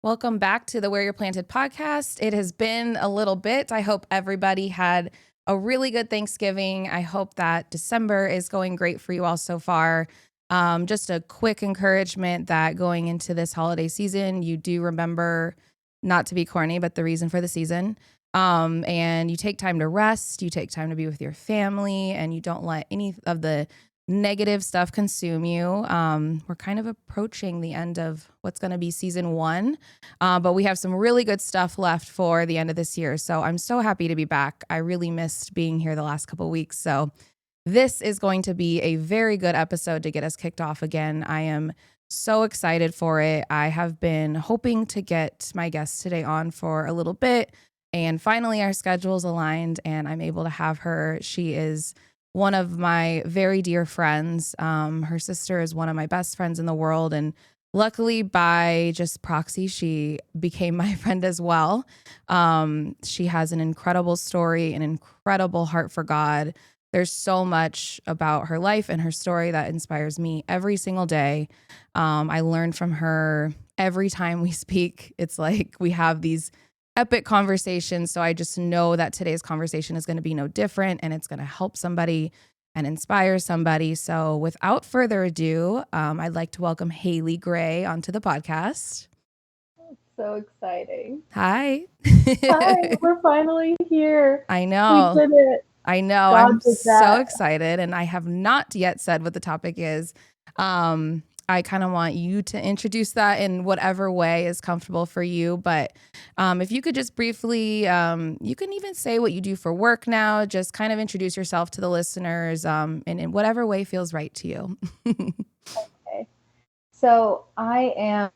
Welcome back to the Where You're Planted podcast. It has been a little bit. I hope everybody had a really good Thanksgiving. I hope that December is going great for you all so far. Just a quick encouragement that going into this holiday season, you do remember, not to be corny, but the reason for the season. And you take time to rest, you take time to be with your family, and you don't let any of the negative stuff consume you. We're kind of approaching the end of what's going to be season 1, but we have some really good stuff left for the end of this year. So I'm so happy to be back. I really missed being here the last couple of weeks. So this is going to be a very good episode to get us kicked off again. I am so excited for it. I have been hoping to get my guest today on for a little bit, and finally our schedules aligned and I'm able to have her. She is one of my very dear friends. Her sister is one of my best friends in the world. And luckily, by just proxy, she became my friend as well. She has an incredible story, an incredible heart for God. There's so much about her life and her story that inspires me every single day. I learn from her every time we speak. It's like we have these epic conversation. So I just know that today's conversation is going to be no different, and it's going to help somebody and inspire somebody. So without further ado, I'd like to welcome Haley Gray onto the podcast. So exciting. Hi. Hi, we're finally here. I know. We did it. I know. God I'm did so that. excited, and I have not yet said what the topic is. I kind of want you to introduce that in whatever way is comfortable for you. But if you could just briefly, you can even say what you do for work now. Just kind of introduce yourself to the listeners and in whatever way feels right to you. Okay. So I am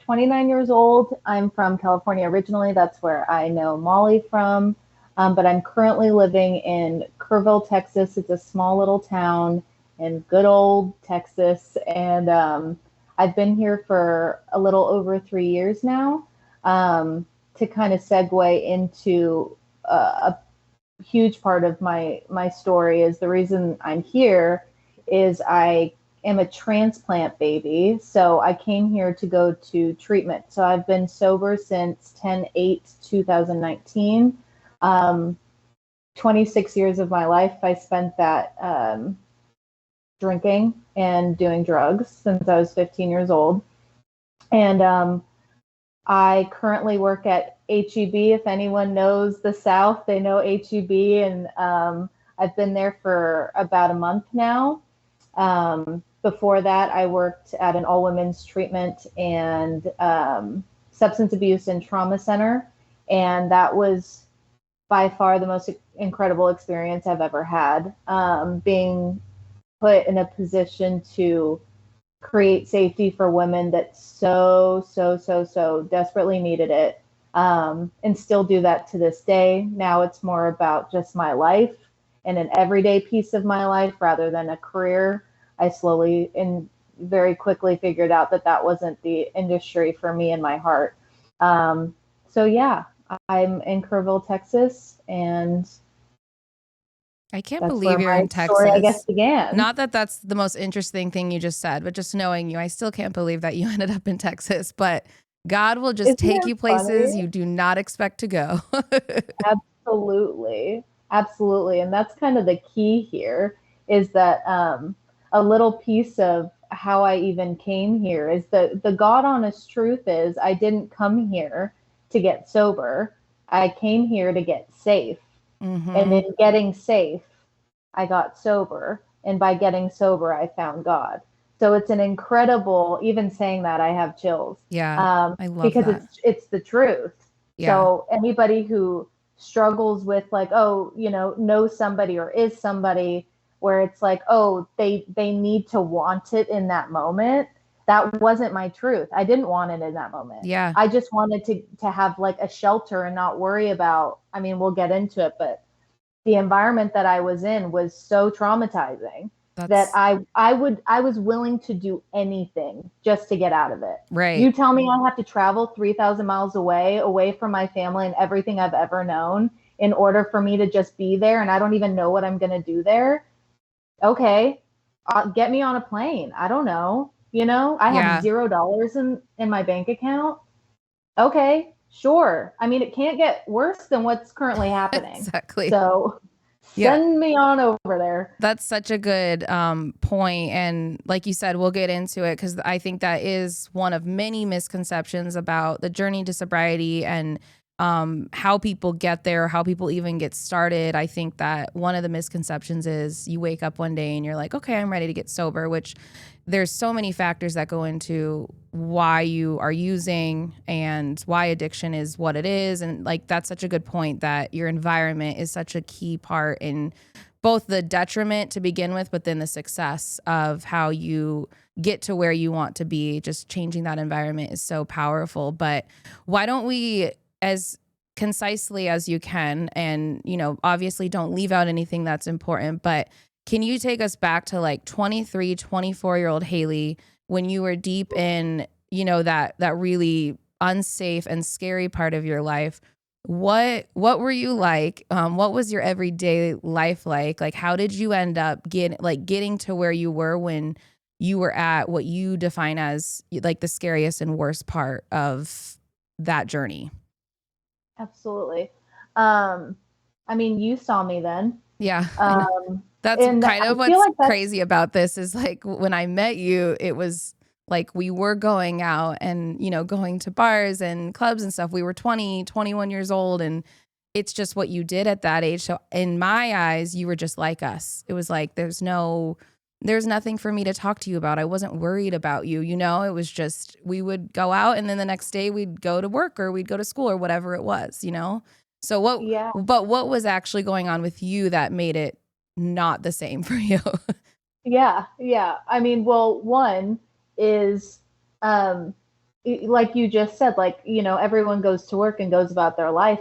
29 years old. I'm from California originally. That's where I know Molly from. But I'm currently living in Kerrville, Texas. It's a small little town in good old Texas. And I've been here for a little over 3 years now. To kind of segue into a huge part of my story is the reason I'm here is I am a transplant baby. So I came here to go to treatment. So I've been sober since 10/8/2019. 26 years of my life, I spent that drinking and doing drugs since I was 15 years old. And I currently work at HEB. If anyone knows the South, they know HEB. And I've been there for about a month now. Before that, I worked at an all-women's treatment and substance abuse and trauma center. And that was by far the most incredible experience I've ever had, being put in a position to create safety for women that so desperately needed it, and still do that to this day. Now it's more about just my life and an everyday piece of my life rather than a career. I slowly and very quickly figured out that that wasn't the industry for me and my heart. So yeah, I'm in Kerrville, Texas, and I can't that's believe where you're my in Texas. story, I guess, began. Not that that's the most interesting thing you just said, but just knowing you, I still can't believe that you ended up in Texas. But God will just take you places you do not expect to go. Absolutely. Absolutely. And that's kind of the key here is that a little piece of how I even came here is the God honest truth is I didn't come here to get sober. I came here to get safe. Mm-hmm. And in getting safe, I got sober. And by getting sober, I found God. So it's an incredible, even saying that, I have chills. Yeah, I love because that. it's the truth. Yeah. So anybody who struggles with like, oh, know somebody or is somebody where it's like, oh, they need to want it in that moment. That wasn't my truth. I didn't want it in that moment. Yeah. I just wanted to have like a shelter and not worry about, I mean, we'll get into it, but the environment that I was in was so traumatizing that I was willing to do anything just to get out of it. Right. You tell me I have to travel 3,000 miles away from my family and everything I've ever known in order for me to just be there, and I don't even know what I'm going to do there. Okay, get me on a plane. I don't know. I have Yeah. $0 in my bank account. Okay, sure. I mean, it can't get worse than what's currently happening. Exactly. So Yeah. send me on over there. That's such a good point. And like you said, we'll get into it because I think that is one of many misconceptions about the journey to sobriety and how people get there, how people even get started. I think that one of the misconceptions is you wake up one day and you're like, okay, I'm ready to get sober, which there's so many factors that go into why you are using and why addiction is what it is. And like, that's such a good point that your environment is such a key part in both the detriment to begin with, but then the success of how you get to where you want to be. Just changing that environment is so powerful. But why don't we, as concisely as you can, and, obviously don't leave out anything that's important, but can you take us back to like 23, 24-year-old Haley when you were deep in, that really unsafe and scary part of your life? What were you like? What was your everyday life like? Like, how did you end up getting to where you were when you were at what you define as like the scariest and worst part of that journey? Absolutely. I mean, you saw me then. Yeah. That's And kind I of feel what's like that's crazy about this is like when I met you, it was like we were going out and, going to bars and clubs and stuff. We were 20, 21 years old, and it's just what you did at that age. So in my eyes, you were just like us. It was like there's nothing for me to talk to you about. I wasn't worried about you, it was just we would go out and then the next day we'd go to work or we'd go to school or whatever it was. So yeah. what was actually going on with you that made it not the same for you? Yeah, yeah. I mean, well, one is um like you just said, like, everyone goes to work and goes about their life.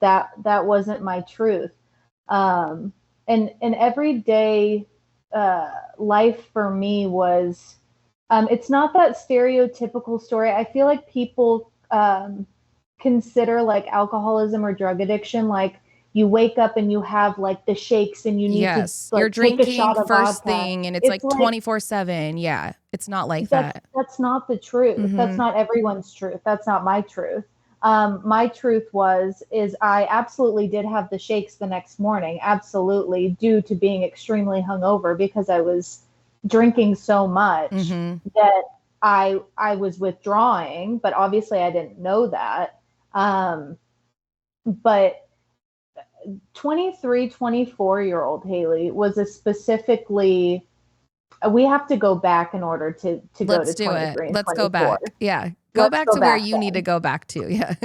That wasn't my truth. Um and everyday life for me was it's not that stereotypical story. I feel like people consider like alcoholism or drug addiction like you wake up and you have like the shakes and you need to Yes, like you're take a drinking shot of first vodka. thing and it's It's like like 24/7. Yeah, it's not like that's that. that's not the truth. That's Mhm. not everyone's truth. That's not my truth. My truth is I absolutely did have the shakes the next morning, absolutely, due to being extremely hungover because I was drinking so much Mhm. that I was withdrawing, but obviously I didn't know that. But 23, 24-year-old Haley was a specifically we have to go back in order to go to Let's do it. 23 and Let's go 24. back. Yeah. Go Let's back go to where back you need to then. go back to. Yeah.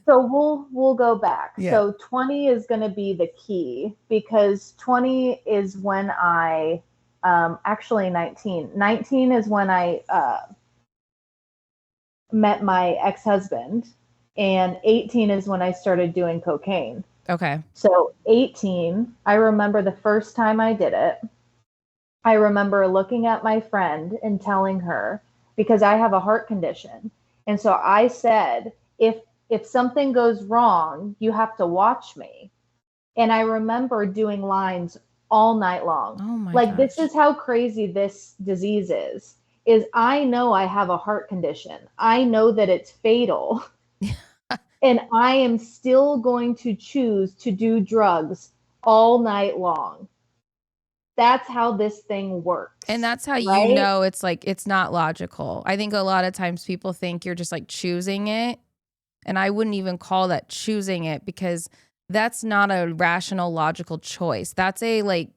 So we'll go back. Yeah. So 20 is going to be the key because 20 is when I actually 19. 19 is when I met my ex-husband, and 18 is when I started doing cocaine. Okay. So 18, I remember the first time I did it. I remember looking at my friend and telling her, because I have a heart condition. And so I said, if something goes wrong, you have to watch me. And I remember doing lines all night long. Oh my Like, this gosh. is how crazy this disease is I know I have a heart condition. I know that it's fatal. And I am still going to choose to do drugs all night long. That's how this thing And works, that's how right? it's like it's not logical. I think a lot of times people think you're just like choosing it, and I wouldn't even call that choosing it because that's not a rational logical choice. That's a like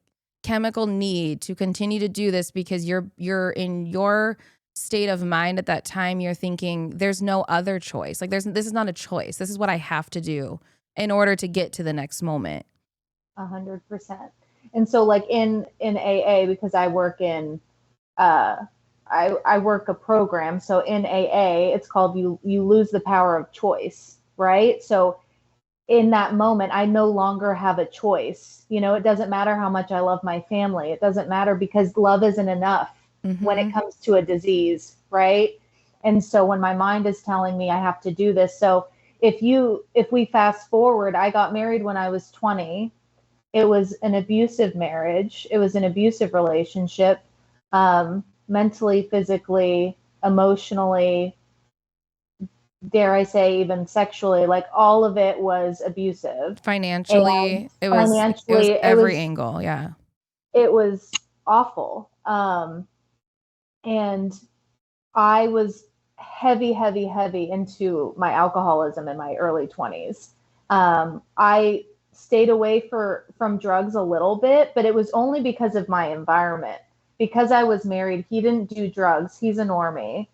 chemical need to continue to do this because you're in your state of mind at that time you're thinking there's no other choice. Like this is not a choice. This is what I have to do in order to get to the next moment. 100%. And so, like in AA, because I work in uh, I work a program. So in AA, it's called you lose the power of choice, right? So in that moment, I no longer have a choice. It doesn't matter how much I love my family. It doesn't matter because love isn't enough when it Mhm. comes to a disease, right? And so when my mind is telling me I have to do this, so if we fast forward, I got married when I was 20. It was an abusive marriage. It was an abusive relationship. mentally, physically, emotionally, dare I say, even sexually, like all of it was abusive. And Financially, it was financially, every angle. Yeah. it was awful. And I was heavy into my alcoholism in my early 20s. I stayed away from drugs a little bit, but it was only because of my environment. Because I was married, he didn't do drugs. He's a normie.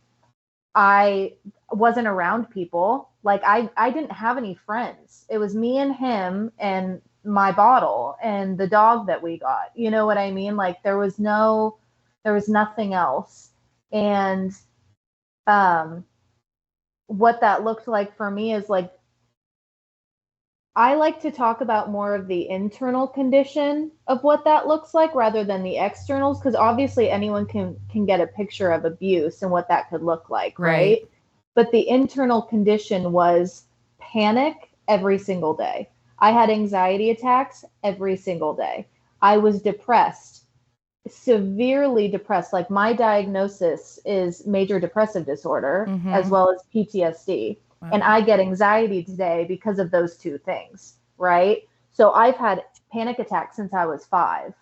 I wasn't around people. Like I didn't have any friends. It was me and him and my bottle and the dog that we got. You know what I mean? Like there was nothing else. And um what that looked like for me is like I like to talk about more of the internal condition of what that looks like rather than the externals, because obviously anyone can get a picture of abuse and what that could look like, Right. right? But the internal condition was panic every single day. I had anxiety attacks every single day. I was depressed, severely depressed. Like my diagnosis is major depressive disorder as well as PTSD. Wow. And I get anxiety today because of those two things, right? So I've had panic attacks since I was 5.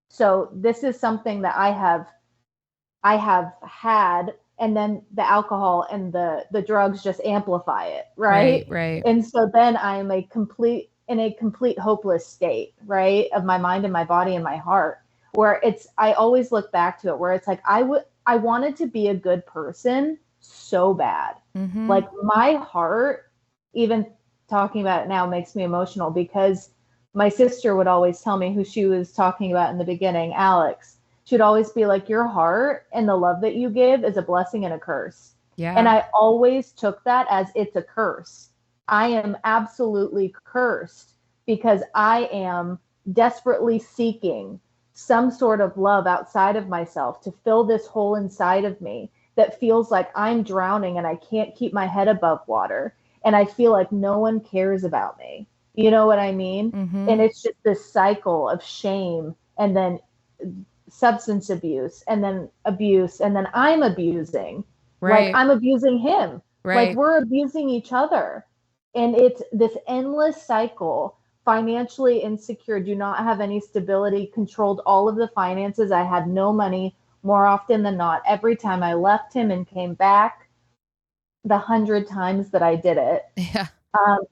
So this is something that I have had, and then the alcohol and the drugs just amplify it, right? Right. And so then I'm in a complete hopeless state, right, of my mind and my body and my heart, where I always look back to it where it's like I wanted to be a good person so bad. Like my heart, even talking about it now makes me emotional, because my sister would always tell me, who she was talking about in the beginning, Alex, she'd always be like, your heart and the love that you give is a blessing and a curse. Yeah. And I always took that as it's a curse. I am absolutely cursed because I am desperately seeking some sort of love outside of myself to fill this hole inside of me that feels like I'm drowning and I can't keep my head above water. And I feel like no one cares about me. You know what I mean? And it's just this cycle of shame, and then substance abuse, and then I'm abusing. Right. Like I'm abusing him. Like Right. we're abusing each other. And it's this endless cycle. Financially insecure, do not have any stability, controlled all of the finances. I had no money more often than not. Every time I left him and came back, the 100 times that I did it, Yeah.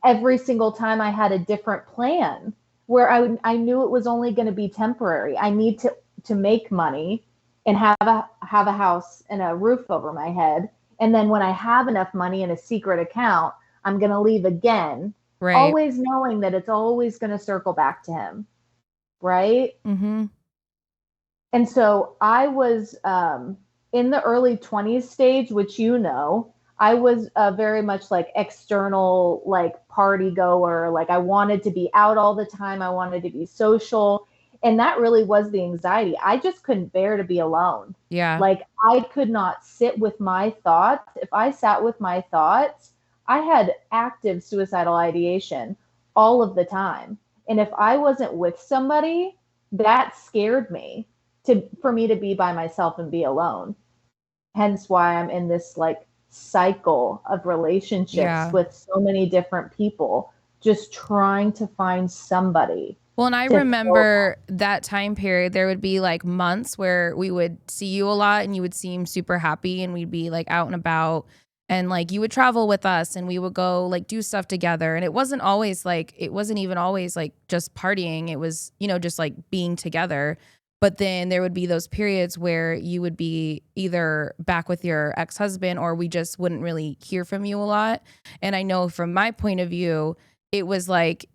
every single time I had a different plan where I knew it was only going to be temporary. I need to make money and have a house and a roof over my head. And then when I have enough money in a secret account, I'm going to leave again, Right. always knowing that it's always going to circle back to him. Right. And so I was in the early 20s stage, which, I was very much like external, like party goer. Like I wanted to be out all the time. I wanted to be social. And that really was the anxiety. I just couldn't bear to be alone. Yeah. Like I could not sit with my thoughts. If I sat with my thoughts, I had active suicidal ideation all of the time. And if I wasn't with somebody, that scared me for me to be by myself and be alone. Hence why I'm in this like cycle of relationships with so many different people, just trying to find somebody. Well, and I remember that time period, there would be like months where we would see you a lot and you would seem super happy, and we'd be like out and about, and like you would travel with us and we would go like do stuff together. And it wasn't even always like just partying. It was, just like being together. But then there would be those periods where you would be either back with your ex-husband, or we just wouldn't really hear from you a lot. And I know from my point of view, it was like,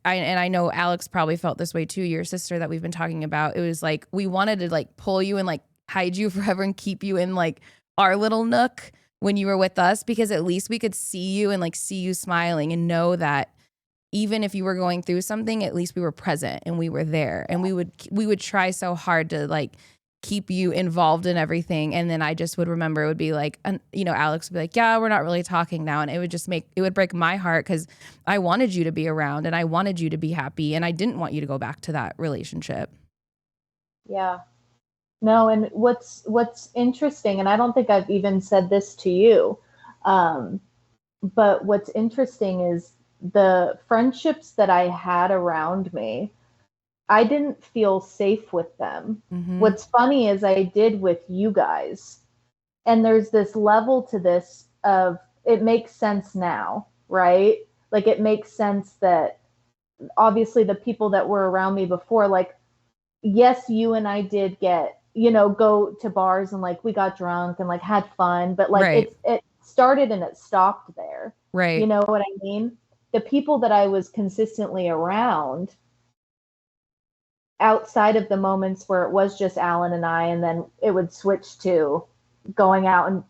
I know Alex probably felt this way too, your sister that we've been talking about. It was like we wanted to like pull you and like hide you forever and keep you in like our little nook when you were with us, because at least we could see you and like see you smiling and know that even if you were going through something, at least we were present and we were there. And we would try so hard to like keep you involved in everything. And then I just would remember it would be like, Alex would be like, yeah, we're not really talking now. And it would break my heart, because I wanted you to be around and I wanted you to be happy. And I didn't want you to go back to that relationship. Yeah. No, and what's interesting, and I don't think I've even said this to you, um, but what's interesting is the friendships that I had around me, I didn't feel safe with them. Mm-hmm. What's funny is I did with you guys. And there's this level to this of it makes sense now, right? Like it makes sense that obviously the people that were around me before, like, yes, you and I did get, go to bars and like we got drunk and like had fun, but like Right. it started and it stopped there. You Right. know what I mean? The people that I was consistently around outside of the moments where it was just Alan and I, and then it would switch to going out and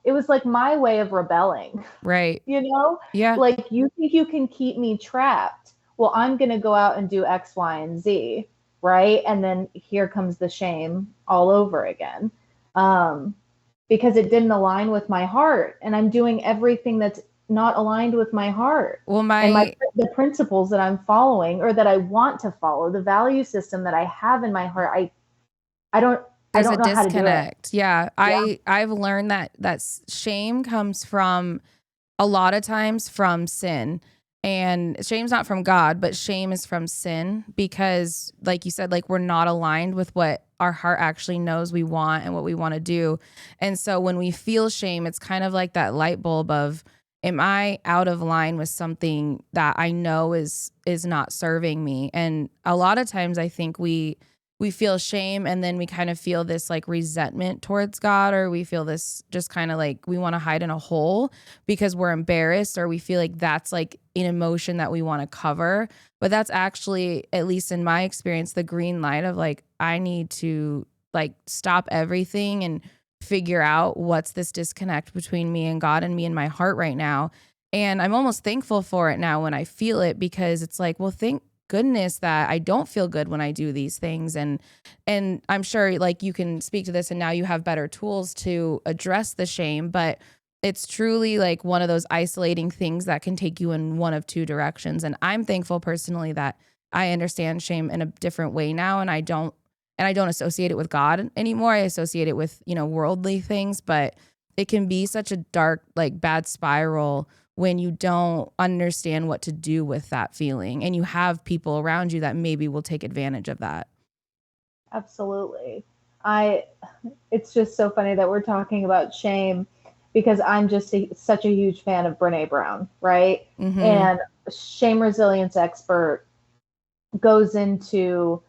it was like my way of rebelling, Right. you know? Yeah. Like, you think you can keep me trapped? Well, I'm going to go out and do X, Y, and Z, right? And then here comes the shame all over again. Um, because it didn't align with my heart, and I'm doing everything that's not aligned with my heart Well, and my the principles that I'm following or that I want to follow, the value system that I have in my heart. I don't I there's a don't know how to do it. disconnect. Yeah. Yeah. I've learned that shame comes from a lot of times from sin. And shame's not from God, but shame is from sin because, like you said, like we're not aligned with what our heart actually knows we want and what we want to do. And so when we feel shame, it's kind of like that light bulb of, am I out of line with something that I know is not serving me? And a lot of times I think we feel shame and then we kind of feel this like resentment towards God, or we feel this just kind of like we want to hide in a hole because we're embarrassed, or we feel like that's like an emotion that we want to cover. But that's actually, at least in my experience, the green light of like, I need to like stop everything and figure out what's this disconnect between me and God and me and my heart right now. And I'm almost thankful for it now when I feel it, because it's like, well, thank goodness that I don't feel good when I do these things. And I'm sure like you can speak to this and now you have better tools to address the shame, but it's truly like one of those isolating things that can take you in one of two directions. And I'm thankful personally that I understand shame in a different way now, and I don't associate it with God anymore. I associate it with, worldly things, but it can be such a dark, like bad spiral when you don't understand what to do with that feeling and you have people around you that maybe will take advantage of that. Absolutely. I It's just so funny that we're talking about shame because I'm just such a huge fan of Brene Brown, right? Mhm. And shame resilience expert goes into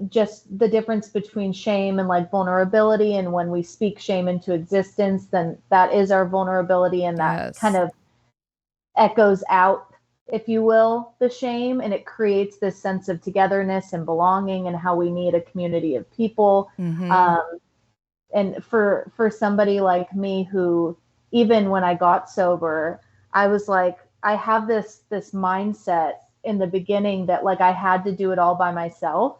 just the difference between shame and like vulnerability. And when we speak shame into existence, then that is our vulnerability, and that kind Yes. of echoes out, if you will, the shame, and it creates this sense of togetherness and belonging and how we need a community of people. Mhm. Um, and for somebody like me who, even when I got sober, I was like, I have this mindset in the beginning that like I had to do it all by myself,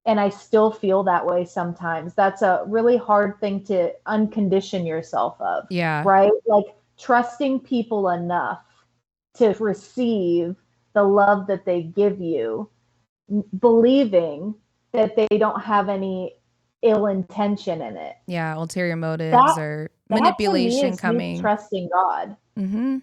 and I still feel that way sometimes. That's a really hard thing to uncondition yourself of, Yeah. right? Like trusting people enough to receive the love that they give you, believing that they don't have any ill intention in it. Yeah, ulterior motives That or that to me manipulation is me coming. trusting God. Mhm.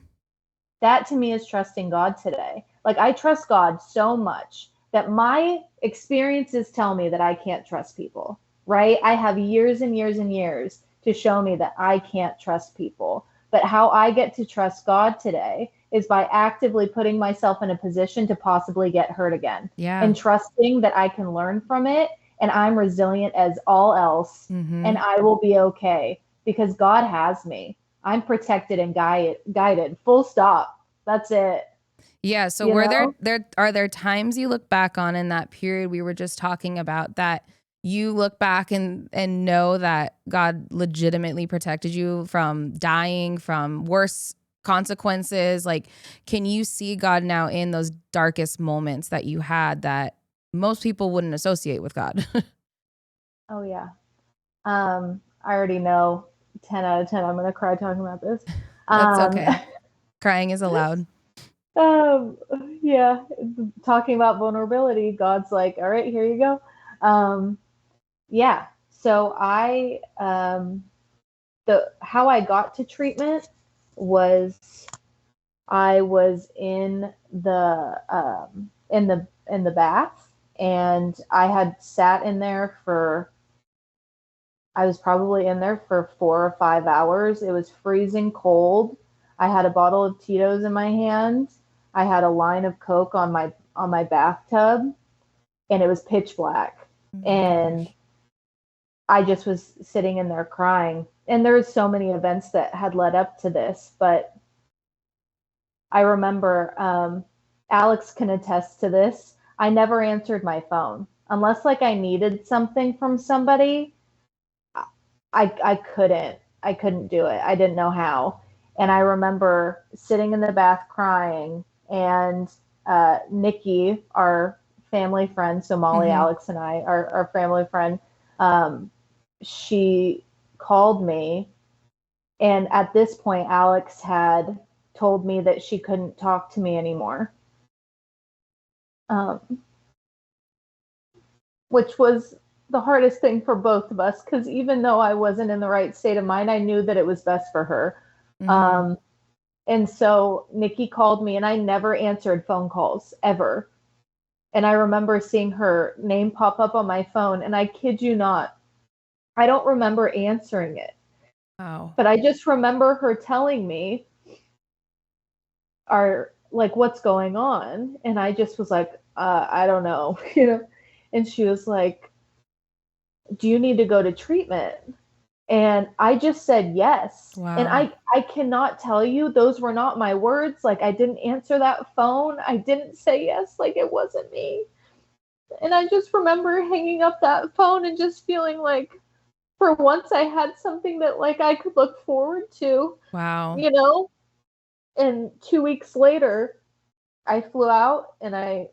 That to me is trusting God today. Like I trust God so much that my experiences tell me that I can't trust people, right? I have years and years and years to show me that I can't trust people. But how I get to trust God today is by actively putting myself in a position to possibly get hurt again Yeah. and trusting that I can learn from it, and I'm resilient as all else, and Mhm. I will be okay because God has me. I'm protected and guided. Full stop. That's it. Yeah, so You were know? there are there times you look back on in that period we were just talking about that you look back and know that God legitimately protected you from dying, from worse consequences? Like, can you see God now in those darkest moments that you had that most people wouldn't associate with God? Oh yeah. I already know 10 out of 10 I'm gonna cry talking about this. That's Um, okay. Crying is allowed. um yeah, talking about vulnerability, God's like, all right, here you go. Um, Yeah. So the how I got to treatment was I was in the bath, and I was probably in there for 4 or 5 hours. It was freezing cold. I had a bottle of Tito's in my hand. I had a line of Coke on my bathtub, and it was pitch black. Oh my And gosh. I just was sitting in there crying. And there was so many events that had led up to this, but I remember Alex can attest to this. I never answered my phone unless like I needed something from somebody. I couldn't do it. I didn't know how. And I remember sitting in the bath crying, and Nikki, our family friend, so Molly, Mm-hmm. Alex, and I, our family friend, um, she called me. And at this point, Alex had told me that she couldn't talk to me anymore, um, which was the hardest thing for both of us, because even though I wasn't in the right state of mind, I knew that it was best for her. Mm-hmm. Um, and so Nikki called me, and I never answered phone calls ever. And I remember seeing her name pop up on my phone, and I kid you not, I don't remember answering it, Wow. but I just remember her telling me, "Are like what's going on?" And I just was like, I don't know, you know. And she was like, "Do you need to go to treatment?" And I just said yes. And Wow. I cannot tell you, those were not my words. Like, I didn't answer that phone. I didn't say yes. Like, it wasn't me. And I just remember hanging up that phone and just feeling like, for once, I had something that like I could look forward to, Wow. you know. And 2 weeks later, I flew out, and I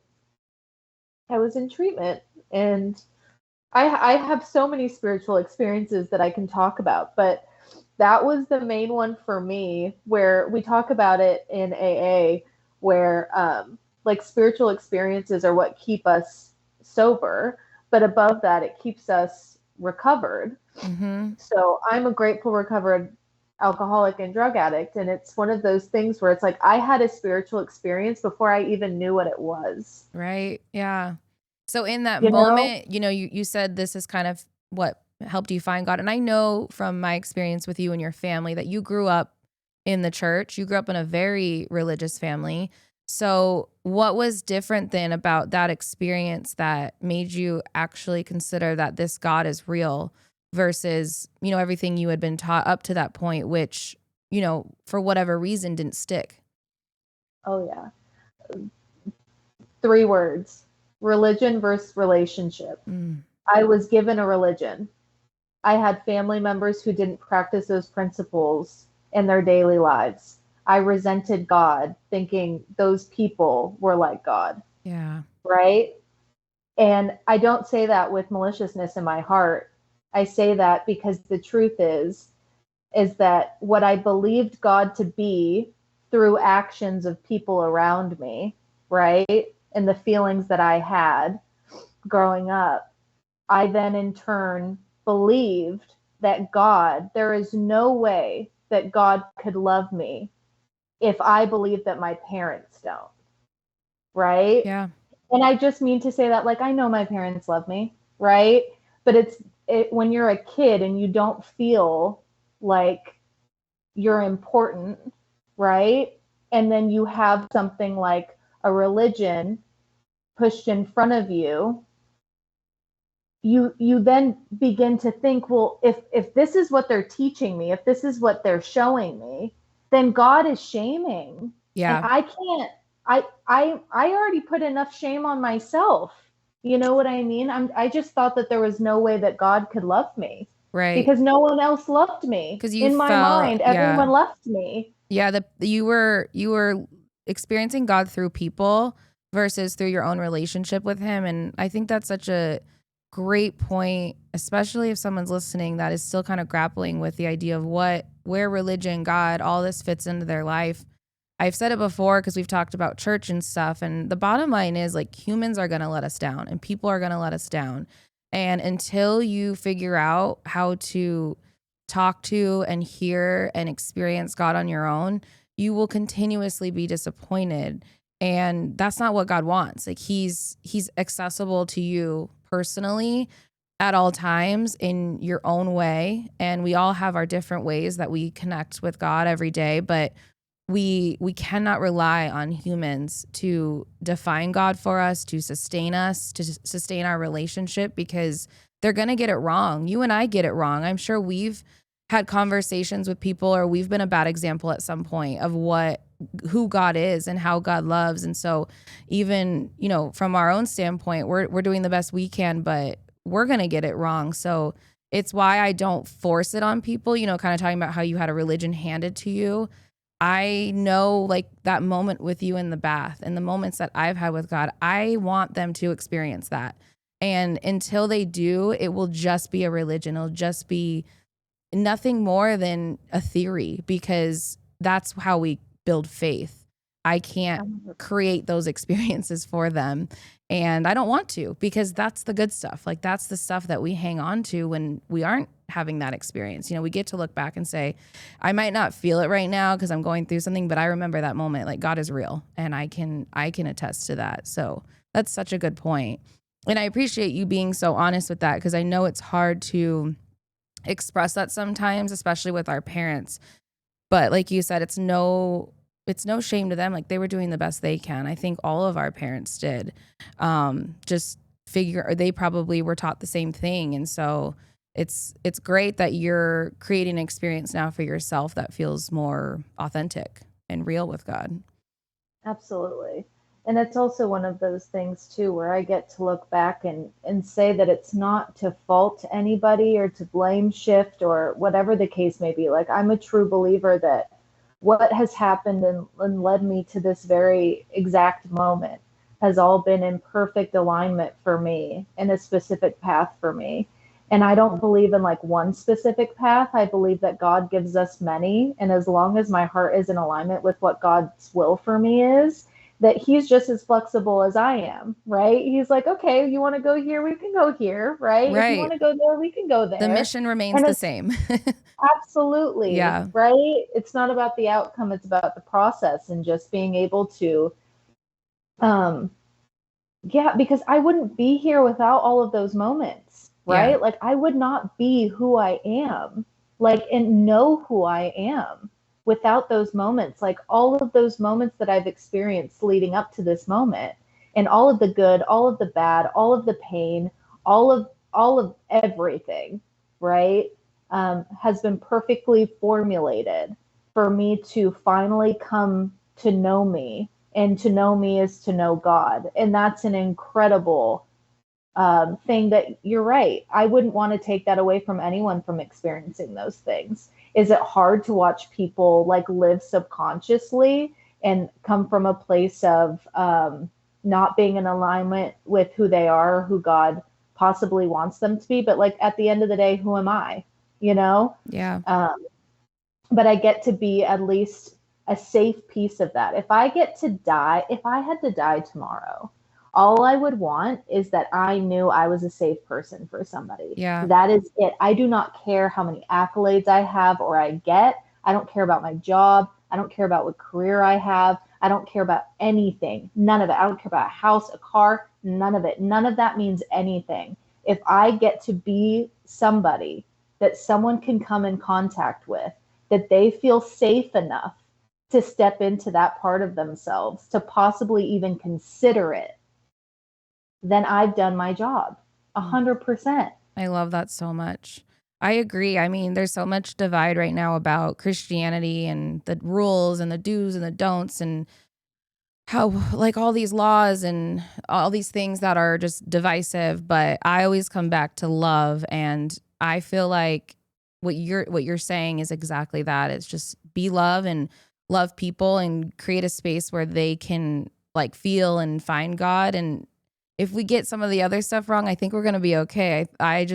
was in treatment. And I have so many spiritual experiences that I can talk about, but that was the main one for me, where we talk about it in AA, where like spiritual experiences are what keep us sober, but above that, it keeps us recovered. Mm-hmm. So I'm a grateful recovered alcoholic and drug addict, and it's one of those things where it's like I had a spiritual experience before I even knew what it was. Right. Yeah. So in that You know? moment, you said this is kind of what helped you find God. And I know from my experience with you and your family that you grew up in the church. You grew up in a very religious family. So what was different then about that experience that made you actually consider that this God is real versus, everything you had been taught up to that point, which, for whatever reason didn't stick? Oh yeah. 3 words: religion versus relationship. Mm, I was given a religion. I had family members who didn't practice those principles in their daily lives. I resented God, thinking those people were like God, yeah. right? And I don't say that with maliciousness in my heart. I say that because the truth is that what I believed God to be through actions of people around me, right? And the feelings that I had growing up, I then in turn believed that there is no way that God could love me if I believe that my parents don't, right? Yeah. And I just mean to say that, like, I know my parents love me, right? But when you're a kid and you don't feel like you're important, right? And then you have something like a religion pushed in front of you, you then begin to think, well, if this is what they're teaching me, if this is what they're showing me, then God is shaming, and Yeah. I can't. I already put enough shame on myself. You know what I mean? I just thought that there was no way that God could love me, Right. because no one else loved me. Because you In my felt, mind, yeah. everyone left me. Yeah, you were experiencing God through people versus through your own relationship with him. And I think that's such a great point, especially if someone's listening that is still kind of grappling with the idea of where religion, God, all this fits into their life. I've said it before because we've talked about church and stuff. And the bottom line is, like, humans are going to let us down and people are going to let us down. And until you figure out how to talk to and hear and experience God on your own, you will continuously be disappointed. And that's not what God wants. Like he's accessible to you personally at all times in your own way. And we all have our different ways that we connect with God every day, but we cannot rely on humans to define God for us, to sustain us, to sustain our relationship, because they're going to get it wrong. You and I get it wrong. I'm sure we've had conversations with people, or we've been a bad example at some point of who God is and how God loves. And so even, from our own standpoint, we're doing the best we can, but we're going to get it wrong. So it's why I don't force it on people, kind of talking about how you had a religion handed to you. I know, like, that moment with you in the bath and the moments that I've had with God, I want them to experience that. And until they do, it will just be a religion. It'll just be nothing more than a theory, because that's how we build faith. I can't create those experiences for them. And I don't want to, because that's the good stuff. Like, that's the stuff that we hang on to when we aren't having that experience. We get to look back and say, I might not feel it right now because I'm going through something, but I remember that moment. Like, God is real, and I can attest to that. So that's such a good point. And I appreciate you being so honest with that, because I know it's hard to express that sometimes, especially with our parents. But like you said, it's no shame to them. Like, they were doing the best they can. I think all of our parents did. They probably were taught the same thing. And so it's great that you're creating an experience now for yourself that feels more authentic and real with God. Absolutely. And it's also one of those things too where I get to look back and say that it's not to fault anybody or to blame shift or whatever the case may be. Like, I'm a true believer that what has happened and led me to this very exact moment has all been in perfect alignment for me in a specific path for me. And I don't believe in like one specific path. I believe that God gives us many. And as long as my heart is in alignment with what God's will for me is, that he's just as flexible as I am, right? He's like, okay, you want to go here, we can go here, right? If you want Right. to go there, we can go there. The mission remains And the it's same. absolutely, Yeah. right? It's not about the outcome, it's about the process and just being able to, because I wouldn't be here without all of those moments, right? Yeah. Like, I would not be who I am, like, and know who I am without those moments. Like, all of those moments that I've experienced leading up to this moment, and all of the good, all of the bad, all of the pain, all of everything, right, has been perfectly formulated for me to finally come to know me. And to know me is to know God. And that's an incredible thing that you're right. I wouldn't want to take that away from anyone from experiencing those things. Is it hard to watch people like live subconsciously and come from a place of not being in alignment with who they are, or who God possibly wants them to be? But like, at the end of the day, who am I? Yeah. But I get to be at least a safe piece of that. If I get to die, if I had to die tomorrow, all I would want is that I knew I was a safe person for somebody. Yeah. That is it. I do not care how many accolades I have or I get. I don't care about my job. I don't care about what career I have. I don't care about anything. None of it. I don't care about a house, a car, none of it. None of that means anything. If I get to be somebody that someone can come in contact with, that they feel safe enough to step into that part of themselves, to possibly even consider it, then I've done my job 100%. I love that so much. I agree. I mean, there's so much divide right now about Christianity and the rules and the do's and the don'ts, and how, like, all these laws and all these things that are just divisive. But I always come back to love, and I feel like what you're saying is exactly that. It's just be love and love people and create a space where they can, like, feel and find God. And if we get some of the other stuff wrong, I think we're going to be okay. I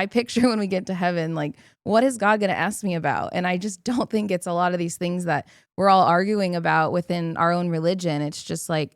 picture when we get to heaven, like, what is God going to ask me about? And I just don't think it's a lot of these things that we're all arguing about within our own religion. It's just like,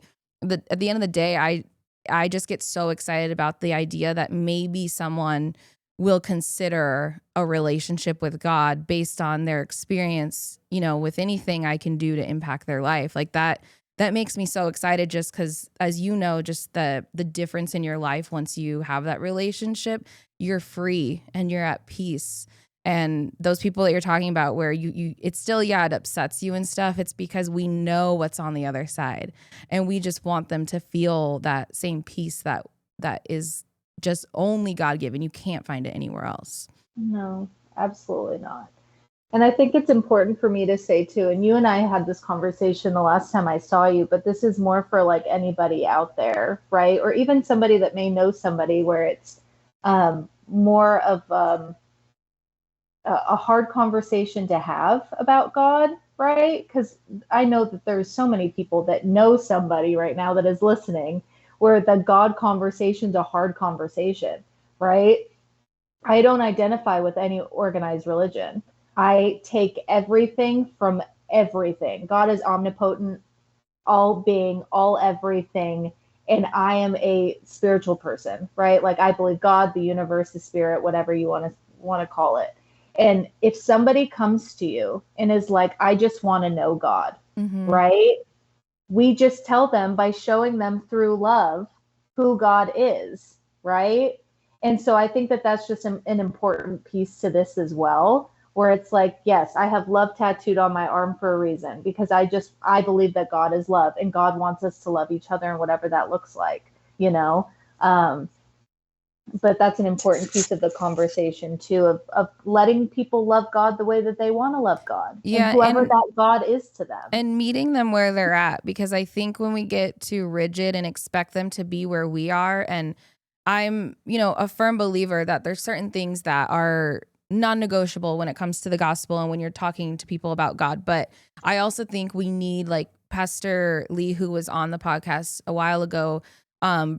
at the end of the day, I just get so excited about the idea that maybe someone will consider a relationship with God based on their experience, with anything I can do to impact their life. Like that makes me so excited, just because, as you know, just the difference in your life once you have that relationship, you're free and you're at peace. And those people that you're talking about where you it's still, it upsets you and stuff. It's because we know what's on the other side, and we just want them to feel that same peace that is just only God given. You can't find it anywhere else. No, absolutely not. And I think it's important for me to say too, and you and I had this conversation the last time I saw you, but this is more for like anybody out there, right? Or even somebody that may know somebody where it's more of a hard conversation to have about God, right? Because I know that there's so many people that know somebody right now that is listening where the God conversation's a hard conversation, right? I don't identify with any organized religion. I take everything from everything. God is omnipotent, all being, all everything. And I am a spiritual person, right? Like I believe God, the universe, the spirit, whatever you want to call it. And if somebody comes to you and is like, I just want to know God, right? We just tell them by showing them through love who God is, right? And so I think that that's just an important piece to this as well, where it's like, yes, I have love tattooed on my arm for a reason, because I believe that God is love and God wants us to love each other and whatever that looks like, but that's an important piece of the conversation too, of letting people love God the way that they want to love God, and whoever that God is to them, and meeting them where they're at. Because I think when we get too rigid and expect them to be where we are, and I'm, a firm believer that there's certain things that are non-negotiable when it comes to the gospel and when you're talking to people about God. But I also think we need, like Pastor Lee, who was on the podcast a while ago,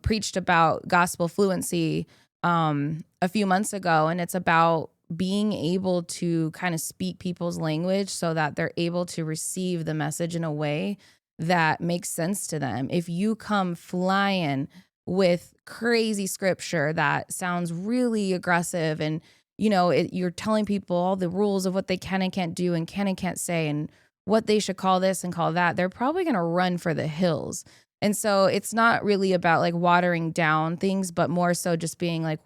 preached about gospel fluency a few months ago. And it's about being able to kind of speak people's language so that they're able to receive the message in a way that makes sense to them. If you come flying with crazy scripture that sounds really aggressive, and you're telling people all the rules of what they can and can't do and can and can't say and what they should call this and call that, they're probably going to run for the hills. And so it's not really about like watering down things, but more so just being like,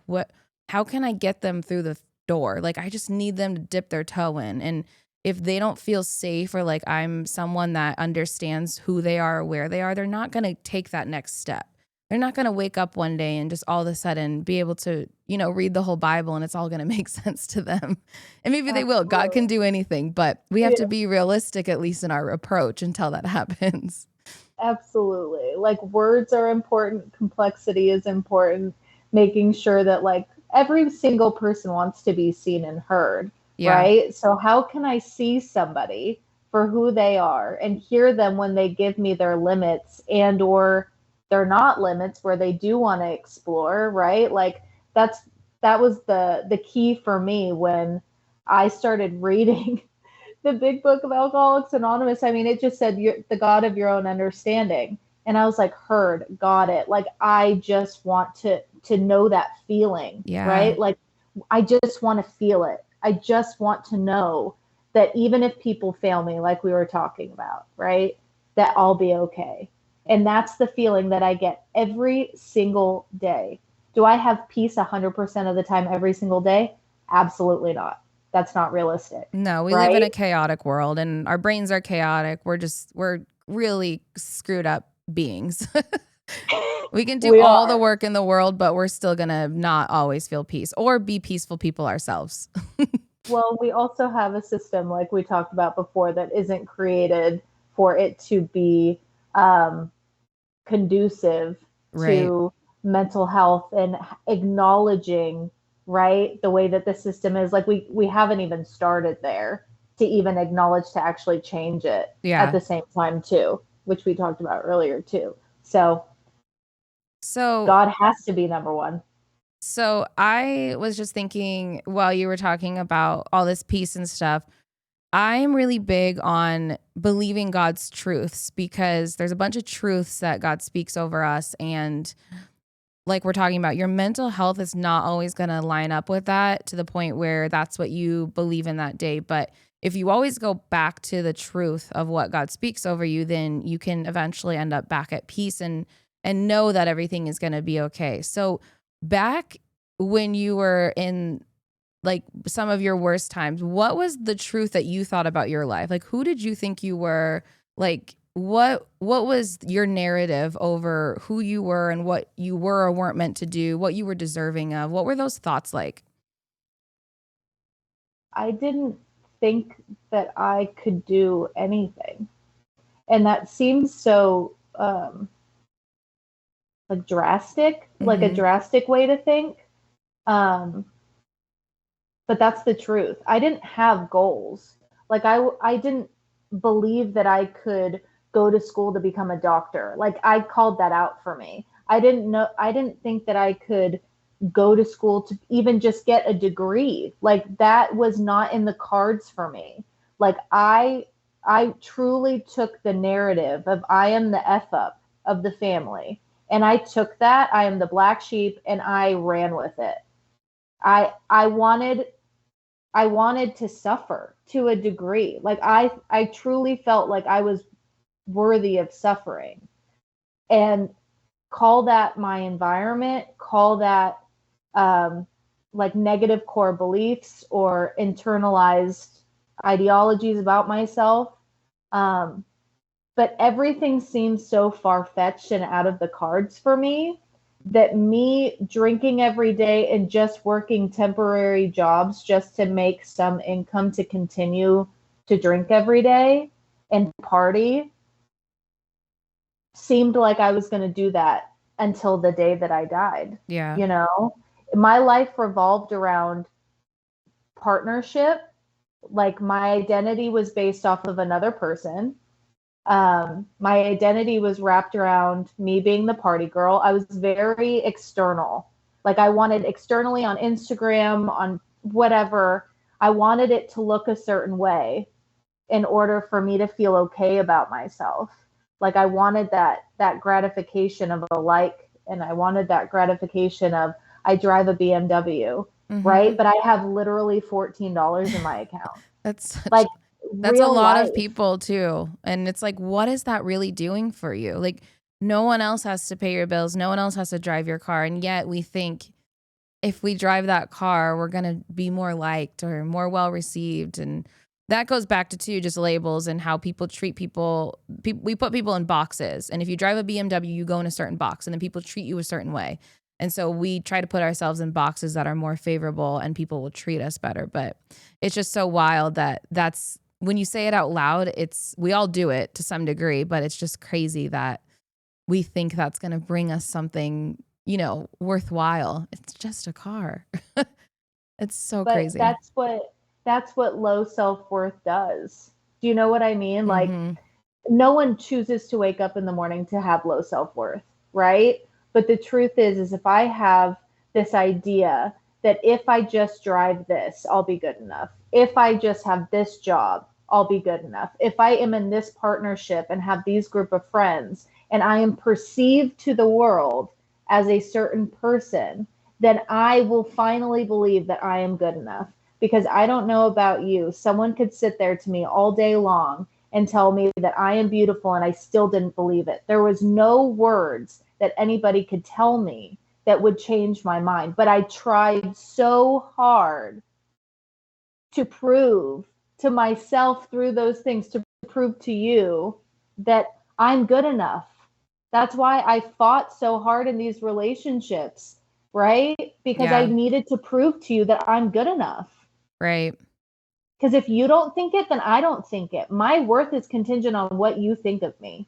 how can I get them through the door? Like, I just need them to dip their toe in. And if they don't feel safe, or like I'm someone that understands who they are or where they are, they're not going to take that next step. They're not going to wake up one day and just all of a sudden be able to, read the whole Bible and it's all going to make sense to them. And maybe they will. God can do anything, but we have to be realistic, at least in our approach, until that happens. Absolutely. Like, words are important. Complexity is important. Making sure that like every single person wants to be seen and heard, right? So how can I see somebody for who they are and hear them when they give me their limits, and or they're not limits where they do want to explore, right? Like that was the key for me when I started reading the big book of Alcoholics Anonymous. I mean, it just said you're the God of your own understanding. And I was like, heard, got it. Like, I just want to know that feeling, right? Like, I just want to feel it. I just want to know that even if people fail me, like we were talking about, right, that I'll be okay. And that's the feeling that I get every single day. Do I have peace 100% of the time every single day? Absolutely not. That's not realistic. No, we live in a chaotic world and our brains are chaotic. We're really screwed up beings. We can do all the work in the world, but we're still going to not always feel peace or be peaceful people ourselves. Well, we also have a system, like we talked about before, that isn't created for it to be conducive to mental health and acknowledging, right, the way that the system is. Like, we haven't even started there to even acknowledge to actually change it at the same time too, which we talked about earlier too. So God has to be number one. So I was just thinking while you were talking about all this peace and stuff, I'm really big on believing God's truths, because there's a bunch of truths that God speaks over us. And like we're talking about, your mental health is not always going to line up with that to the point where that's what you believe in that day. But if you always go back to the truth of what God speaks over you, then you can eventually end up back at peace and know that everything is going to be okay. So back when you were in like some of your worst times, what was the truth that you thought about your life? Like, who did you think you were? Like, what was your narrative over who you were and what you were or weren't meant to do, what you were deserving of? What were those thoughts like? I didn't think that I could do anything. And that seems so like drastic, like a Mm-hmm. drastic way to think. Um, but that's the truth. I didn't have goals. Like I didn't believe that I could go to school to become a doctor. Like I called that out for me. I didn't think that I could go to school to even just get a degree. Like that was not in the cards for me. Like I truly took the narrative of I am the F up of the family. And I took that, I am the black sheep, and I ran with it. I wanted to suffer to a degree. Like I truly felt like I was worthy of suffering. And call that my environment, call that um, like negative core beliefs or internalized ideologies about myself. Um, but everything seems so far fetched and out of the cards for me that me drinking every day and just working temporary jobs just to make some income to continue to drink every day and party seemed like I was going to do that until the day that I died. Yeah. You know, my life revolved around partnership. Like my identity was based off of another person. My identity was wrapped around me being the party girl. I was very external. Like I wanted externally on Instagram, on whatever, I wanted it to look a certain way in order for me to feel okay about myself. Like I wanted that gratification of a like, and I wanted that gratification of I drive a BMW, Mm-hmm. right? But I have literally $14 in my account. That's such Like that's a real lot of life. people too. And it's like, what is that really doing for you? Like, no one else has to pay your bills. No one else has to drive your car. And yet we think if we drive that car, we're going to be more liked or more well received. And that goes back to too, just labels and how people treat people. We put people in boxes. And if you drive a BMW, you go in a certain box and then people treat you a certain way. And so we try to put ourselves in boxes that are more favorable and people will treat us better. But it's just so wild that that's when you say it out loud, we all do it to some degree, but it's just crazy that we think that's going to bring us something, worthwhile. It's just a car. It's so But crazy. that's what low self-worth does. Do you know what I mean? Like Mm-hmm. no one chooses to wake up in the morning to have low self-worth, right? But the truth is if I have this idea that if I just drive this, I'll be good enough. If I just have this job, I'll be good enough. If I am in this partnership and have these group of friends and I am perceived to the world as a certain person, then I will finally believe that I am good enough. Because I don't know about you, someone could sit there to me all day long and tell me that I am beautiful and I still didn't believe it. There was no words that anybody could tell me that would change my mind. But I tried so hard to prove to myself through those things, to prove to you that I'm good enough. That's why I fought so hard in these relationships, right? Because I Yeah. needed to prove to you that I'm good enough. Right. Because if you don't think it, then I don't think it. My worth is contingent on what you think of me.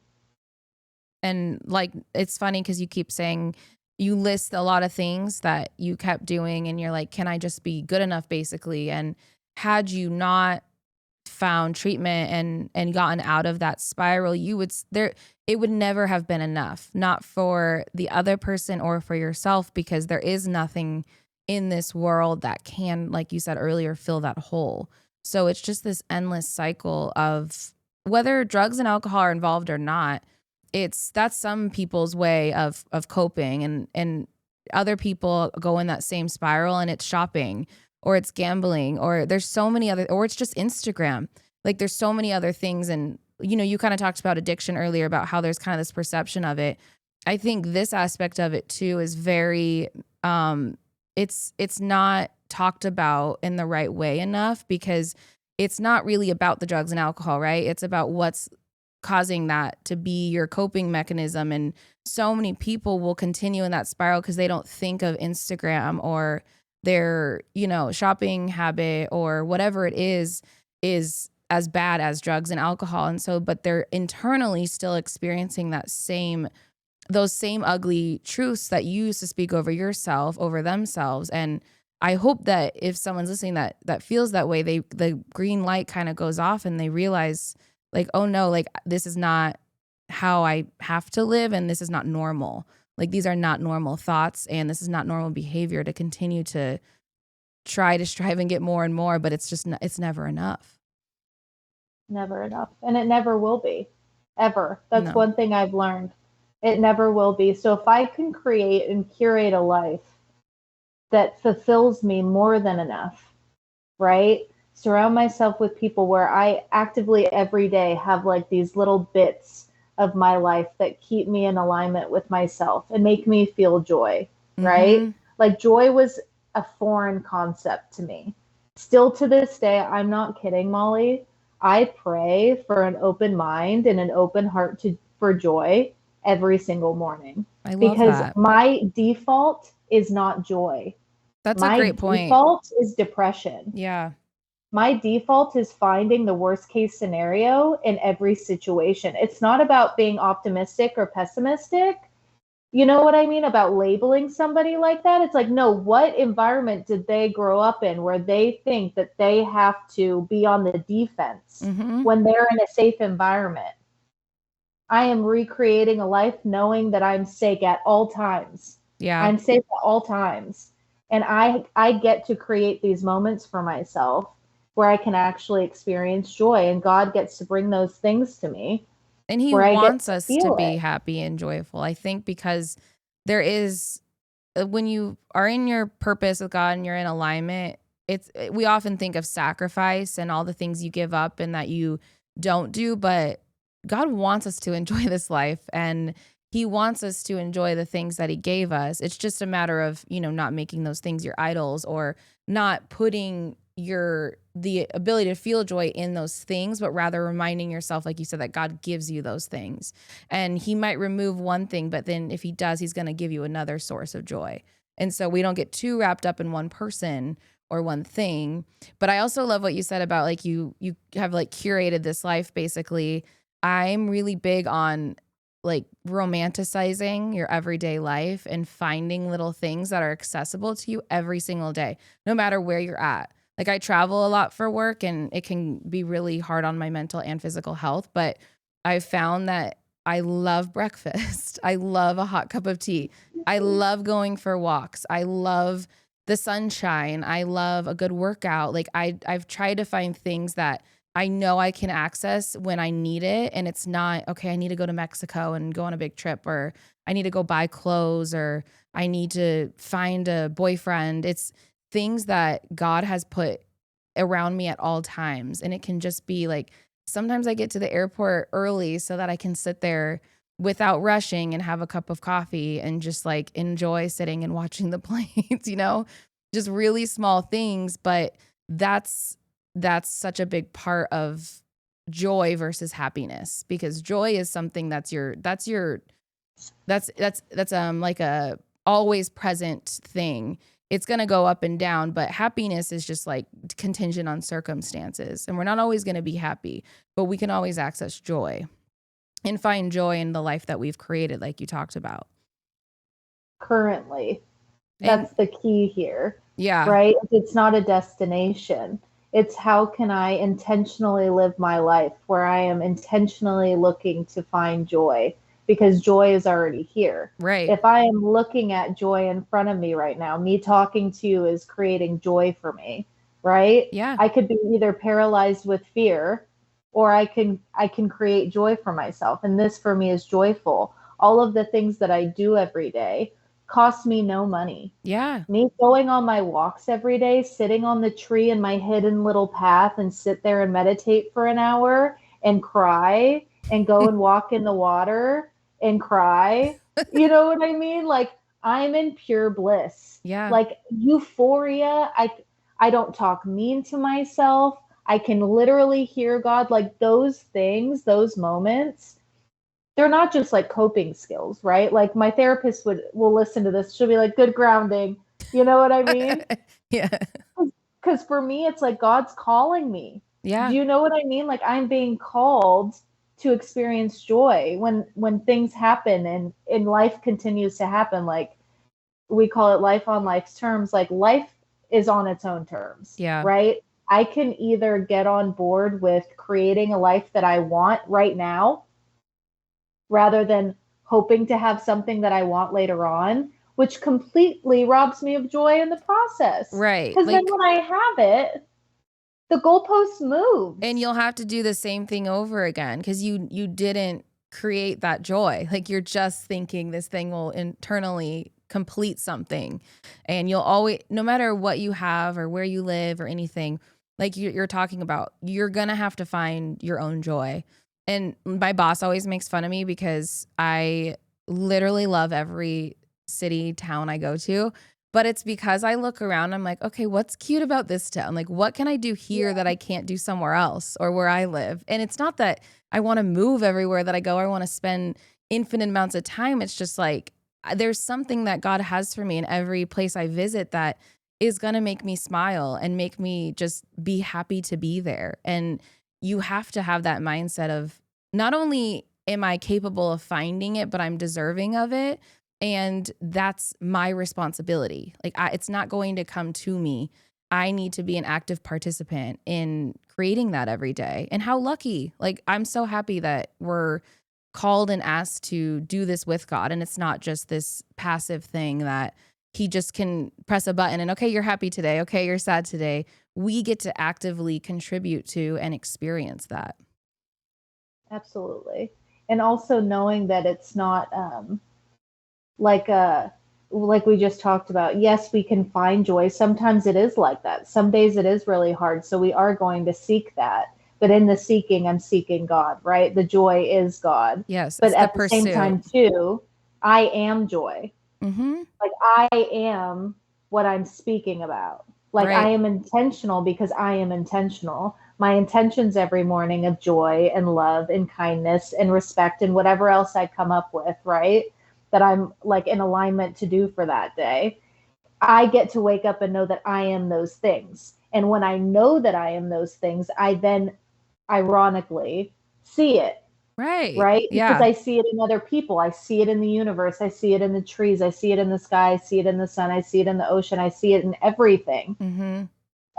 And like, it's funny because you keep saying you list a lot of things that you kept doing and you're like, can I just be good enough basically? And had you not found treatment and gotten out of that spiral, it would never have been enough, not for the other person or for yourself, because there is nothing in this world that can, like you said earlier, fill that hole. So it's just this endless cycle of whether drugs and alcohol are involved or not, that's some people's way of coping. And other people go in that same spiral, and it's shopping or it's gambling or there's so many other, or it's just Instagram. Like there's so many other things. And, you kind of talked about addiction earlier, about how there's kind of this perception of it. I think this aspect of it too is very, it's not talked about in the right way enough, because it's not really about the drugs and alcohol, right? It's about what's causing that to be your coping mechanism. And so many people will continue in that spiral because they don't think of Instagram or their, shopping habit or whatever it is as bad as drugs and alcohol. And so, but they're internally still experiencing those same ugly truths that you used to speak over yourself, over themselves. And I hope that if someone's listening that feels that way, the green light kind of goes off and they realize, like, oh no, like this is not how I have to live, and this is not normal. Like these are not normal thoughts, and this is not normal behavior to continue to try to strive and get more and more, but it's never enough. Never enough. And it never will be, ever. That's No. one thing I've learned. It never will be. So if I can create and curate a life that fulfills me more than enough, right? Surround myself with people where I actively every day have like these little bits of my life that keep me in alignment with myself and make me feel joy, right? Mm-hmm. Like joy was a foreign concept to me. Still to this day, I'm not kidding, Molly. I pray for an open mind and an open heart for joy every single morning. I love because that. my default is not joy. That's My a great point. default is depression. Yeah. My default is finding the worst case scenario in every situation. It's not about being optimistic or pessimistic. You know what I mean about labeling somebody like that? It's like, no, what environment did they grow up in where they think that they have to be on the defense when they're in a safe environment? I am recreating a life knowing that I'm safe at all times. Yeah. I'm safe at all times. And I get to create these moments for myself where I can actually experience joy, and God gets to bring those things to me. And he wants us to be happy and joyful. I think because there is, when you are in your purpose with God and you're in alignment, we often think of sacrifice and all the things you give up and that you don't do, but God wants us to enjoy this life, and he wants us to enjoy the things that he gave us. It's just a matter of, not making those things your idols, or not putting the ability to feel joy in those things, but rather reminding yourself, like you said, that God gives you those things. And he might remove one thing, but then if he does, he's going to give you another source of joy. And so we don't get too wrapped up in one person or one thing. But I also love what you said about like you have like curated this life. Basically, I'm really big on like romanticizing your everyday life and finding little things that are accessible to you every single day, no matter where you're at. Like I travel a lot for work, and it can be really hard on my mental and physical health, but I've found that I love breakfast. I love a hot cup of tea. I love going for walks. I love the sunshine. I love a good workout. Like I've tried to find things that I know I can access when I need it. And it's not, okay, I need to go to Mexico and go on a big trip, or I need to go buy clothes, or I need to find a boyfriend. It's things that God has put around me at all times. And it can just be like, sometimes I get to the airport early so that I can sit there without rushing and have a cup of coffee and just like enjoy sitting and watching the planes, just really small things. But that's such a big part of joy versus happiness, because joy is something that's like a always present thing. It's going to go up and down, but happiness is just like contingent on circumstances. And we're not always going to be happy, but we can always access joy and find joy in the life that we've created, like you talked about. Currently. That's the key here. Yeah. Right? It's not a destination. It's how can I intentionally live my life where I am intentionally looking to find joy, because joy is already here. Right. If I am looking at joy in front of me right now, me talking to you is creating joy for me, right? Yeah. I could be either paralyzed with fear, or I can create joy for myself. And this for me is joyful. All of the things that I do every day, costs me no money. Yeah. Me going on my walks every day, sitting on the tree in my hidden little path and sit there and meditate for an hour and cry and go and walk in the water and cry. You know what I mean? Like, I'm in pure bliss. Yeah. Like euphoria. I don't talk mean to myself. I can literally hear God. Like those things, those moments, they're not just like coping skills, right? Like my therapist will listen to this. She'll be like, good grounding. You know what I mean? Yeah. Because for me, it's like God's calling me. Do Yeah. you know what I mean? Like I'm being called to experience joy when things happen and life continues to happen. Like we call it life on life's terms. Like life is on its own terms, Yeah. right? I can either get on board with creating a life that I want right now rather than hoping to have something that I want later on, which completely robs me of joy in the process. Right. Because then Like, when I have it, the goalpost and moves. you'll have to do the same thing over again because you didn't create that joy. Like you're just thinking this thing will internally complete something, and you'll always, no matter what you have or where you live or anything, like you're talking about, you're gonna have to find your own joy. And my boss always makes fun of me because I literally love every city, town I go to. But it's because I look around, I'm like, okay, what's cute about this town? Like, what can I do here that I can't do somewhere else or where I live? And it's not that I want to move everywhere that I go. I want to spend infinite amounts of time. It's just like, there's something that God has for me in every place I visit that is going to make me smile and make me just be happy to be there. And you have to have that mindset of not only am I capable of finding it, but I'm deserving of it. And that's my responsibility. Like it's not going to come to me. I need to be an active participant in creating that every day. And how lucky, like I'm so happy that we're called and asked to do this with God. And it's not just this passive thing that he just can press a button and, okay, you're happy today. Okay, you're sad today. We get to actively contribute to and experience that. Absolutely. And also knowing that it's not like like we just talked about. Yes, we can find joy. Sometimes it is like that. Some days it is really hard. So we are going to seek that. But in the seeking, I'm seeking God, right? The joy is God. Yes, But it's the at the same pursuit. time, too, I am joy. Mm-hmm. Like I am what I'm speaking about. Like I Right. am intentional because I am intentional. My intentions every morning of joy and love and kindness and respect and whatever else I come up with, right? That I'm like in alignment to do for that day. I get to wake up and know that I am those things. And when I know that I am those things, I then ironically see it, Right. right? Because Yeah. I see it in other people. I see it in the universe. I see it in the trees. I see it in the sky. I see it in the sun. I see it in the ocean. I see it in everything. Mm-hmm.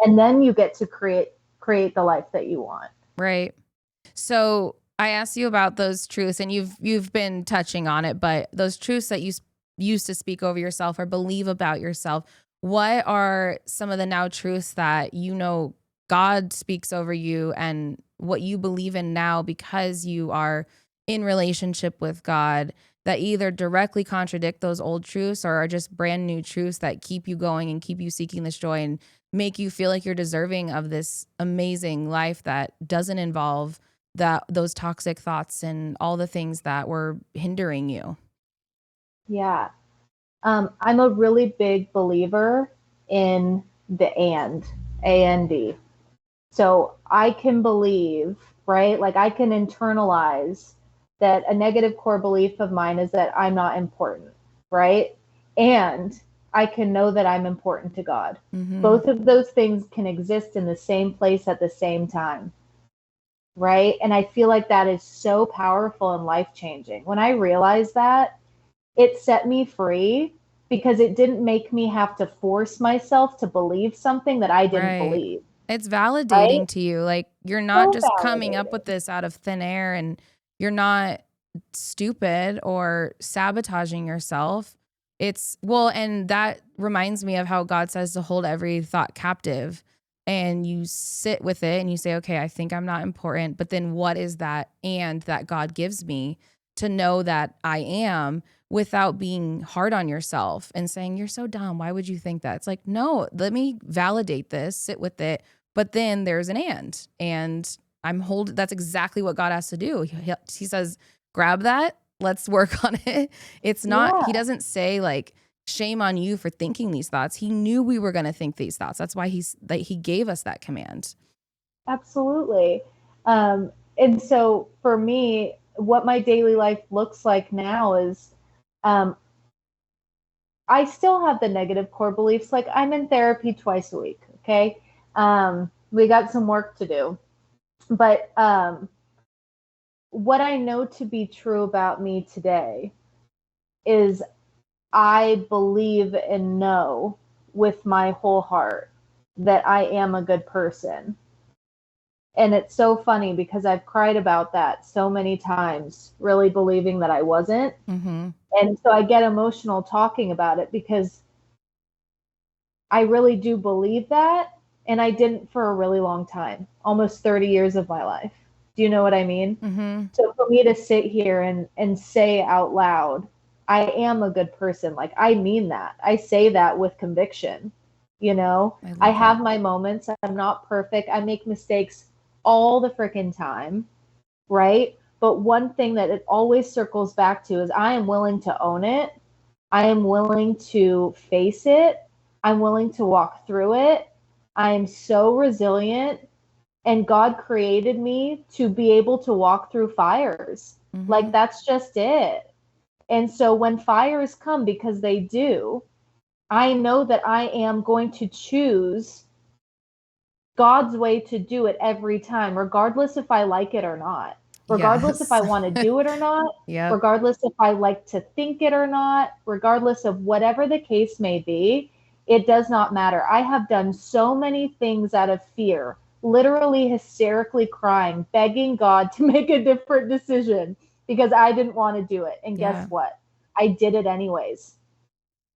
And then you get to create the life that you want. Right. So I asked you about those truths, and you've been touching on it, but those truths that you used to speak over yourself or believe about yourself, what are some of the now truths that you know God speaks over you and what you believe in now because you are in relationship with God that either directly contradict those old truths or are just brand new truths that keep you going and keep you seeking this joy and make you feel like you're deserving of this amazing life that doesn't involve those toxic thoughts and all the things that were hindering you. Yeah. I'm a really big believer in the and. So I can believe, right? Like I can internalize that a negative core belief of mine is that I'm not important, right? And I can know that I'm important to God. Mm-hmm. Both of those things can exist in the same place at the same time, right? And I feel like that is so powerful and life changing. When I realized that, it set me free because it didn't make me have to force myself to believe something that I didn't Right. believe, It's right? validating to you. Like you're not So just coming up with validating. this out of thin air and you're not stupid or sabotaging yourself. It's well, and that reminds me of how God says to hold every thought captive and you sit with it and you say, okay, I think I'm not important. But then what is that and that God gives me to know that I am? without being hard on yourself and saying, you're so dumb. Why would you think that? It's like, no, let me validate this, sit with it. But then there's an and that's exactly what God has to do. He says, grab that. Let's work on it. It's not, he doesn't say like, shame on you for thinking these thoughts. He knew we were going to think these thoughts. That's why he gave us that command. Absolutely. And so for me, what my daily life looks like now is, I still have the negative core beliefs. Like, I'm in therapy twice a week. Okay. We got some work to do, but, what I know to be true about me today is I believe and know with my whole heart that I am a good person. And it's so funny because I've cried about that so many times, really believing that I wasn't. Mm-hmm. And so I get emotional talking about it because I really do believe that. And I didn't for a really long time, almost 30 years of my life. Do you know what I mean? Mm-hmm. So for me to sit here and say out loud, I am a good person. Like, I mean that. I say that with conviction. You know, I have my moments. I'm not perfect. I make mistakes all the freaking time. Right. But one thing that it always circles back to is I am willing to own it. I am willing to face it. I'm willing to walk through it. I am so resilient. And God created me to be able to walk through fires. Mm-hmm. Like, that's just it. And so when fires come, because they do, I know that I am going to choose God's way to do it every time, regardless if I like it or not, regardless if I want to do it or not, regardless if I like to think it or not, regardless of whatever the case may be, it does not matter. I have done so many things out of fear, literally hysterically crying, begging God to make a different decision because I didn't want to do it. And guess what? I did it anyways.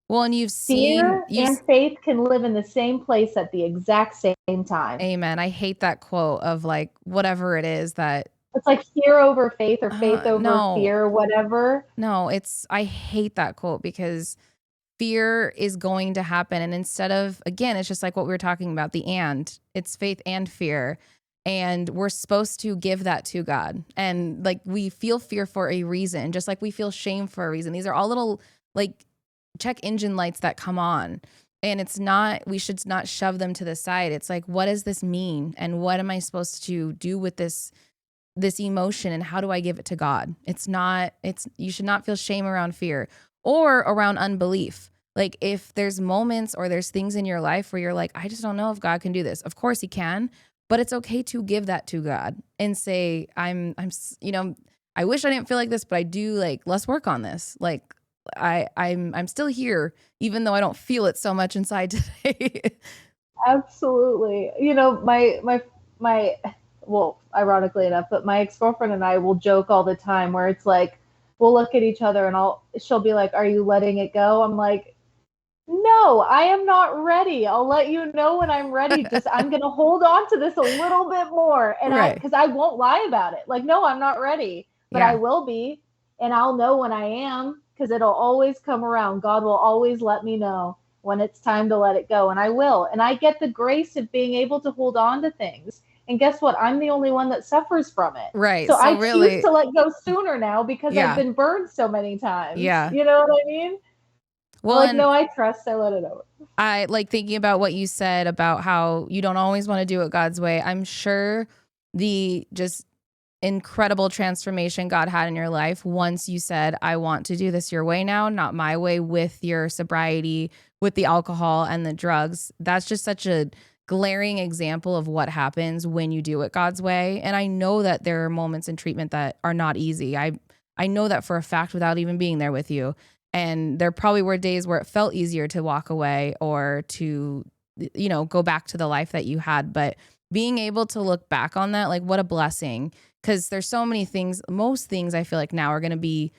Well, and fear and faith can live in the same place at the exact same time. Amen. I hate that quote of like, whatever it is that. It's like fear over faith or faith over fear or whatever. No, I hate that quote because fear is going to happen. And instead of, again, it's just like what we were talking about, it's faith and fear. And we're supposed to give that to God. And like, we feel fear for a reason, just like we feel shame for a reason. These are all little like check engine lights that come on. And we should not shove them to the side. It's like, what does this mean? And what am I supposed to do with this emotion? And how do I give it to God? You should not feel shame around fear or around unbelief. Like, if there's moments or there's things in your life where you're like, I just don't know if God can do this. Of course he can, but it's okay to give that to God and say, I wish I didn't feel like this, but I do, like, let's work on this. Like, I'm still here, even though I don't feel it so much inside today. Absolutely. Well, ironically enough, but my ex-girlfriend and I will joke all the time where it's like, we'll look at each other and she'll be like, are you letting it go? I'm like, no, I am not ready. I'll let you know when I'm ready. I'm going to hold on to this a little bit more. And because I won't lie about it. Like, no, I'm not ready, but I will be. And I'll know when I am, because it'll always come around. God will always let me know when it's time to let it go. And I will. And I get the grace of being able to hold on to things. And guess what? I'm the only one that suffers from it. Right. So I choose to let go sooner now because I've been burned so many times. Yeah. You know what I mean? Well, no, I trust. I let it over. I like thinking about what you said about how you don't always want to do it God's way. I'm sure the just incredible transformation God had in your life once you said, I want to do this your way now, not my way, with your sobriety, with the alcohol and the drugs. That's just such a glaring example of what happens when you do it God's way. And I know that there are moments in treatment that are not easy. I know that for a fact without even being there with you. And there probably were days where it felt easier to walk away or to, go back to the life that you had. But being able to look back on that, like, what a blessing. Because there's so many things, most things I feel like now are going to be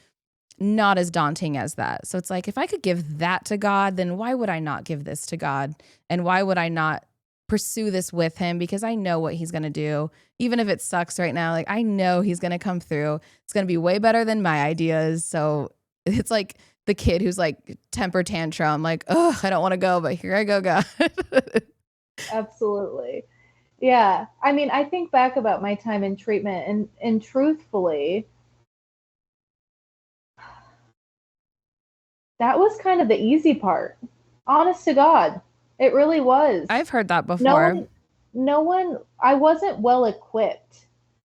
not as daunting as that. So it's like, if I could give that to God, then why would I not give this to God? And why would I not pursue this with him? Because I know what he's going to do. Even if it sucks right now, like, I know he's going to come through. It's going to be way better than my ideas. So it's like the kid who's like temper tantrum, like, oh, I don't want to go, but here I go, God. Absolutely. Yeah. I mean, I think back about my time in treatment and truthfully, that was kind of the easy part. Honest to God. It really was. I've heard that No before. one, no one, I wasn't well equipped.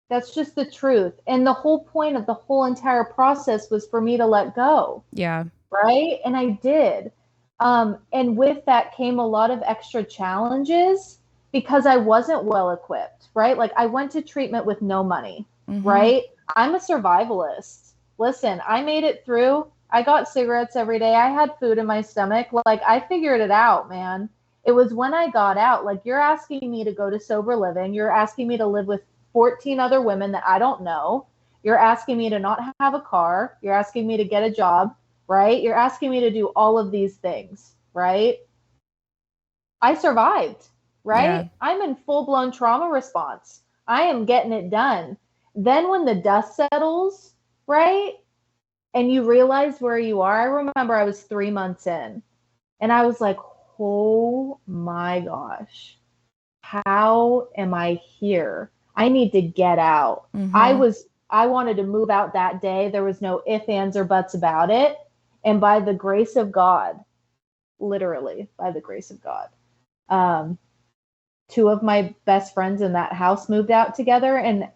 That's just the truth. And the whole point of the whole entire process was for me to let go. Yeah. Right. And I did. And with that came a lot of extra challenges because I wasn't well equipped. Right. Like I went to treatment with no money. Mm-hmm. Right. I'm a survivalist. Listen, I made it through. I got cigarettes every day. I had food in my stomach. Like I figured it out, man. It was when I got out, like you're asking me to go to sober living. You're asking me to live with 14 other women that I don't know. You're asking me to not have a car. You're asking me to get a job, right? You're asking me to do all of these things, right? I survived, right? Yeah. I'm in full-blown trauma response. I am getting it done. Then when the dust settles, right? And you realize where you are. I remember I was 3 months in and I was like, oh my gosh, how am I here? I need to get out. Mm-hmm. I wanted to move out that day. There was no ifs, ands, or buts about it. And by the grace of God, literally by the grace of God, two of my best friends in that house moved out together. And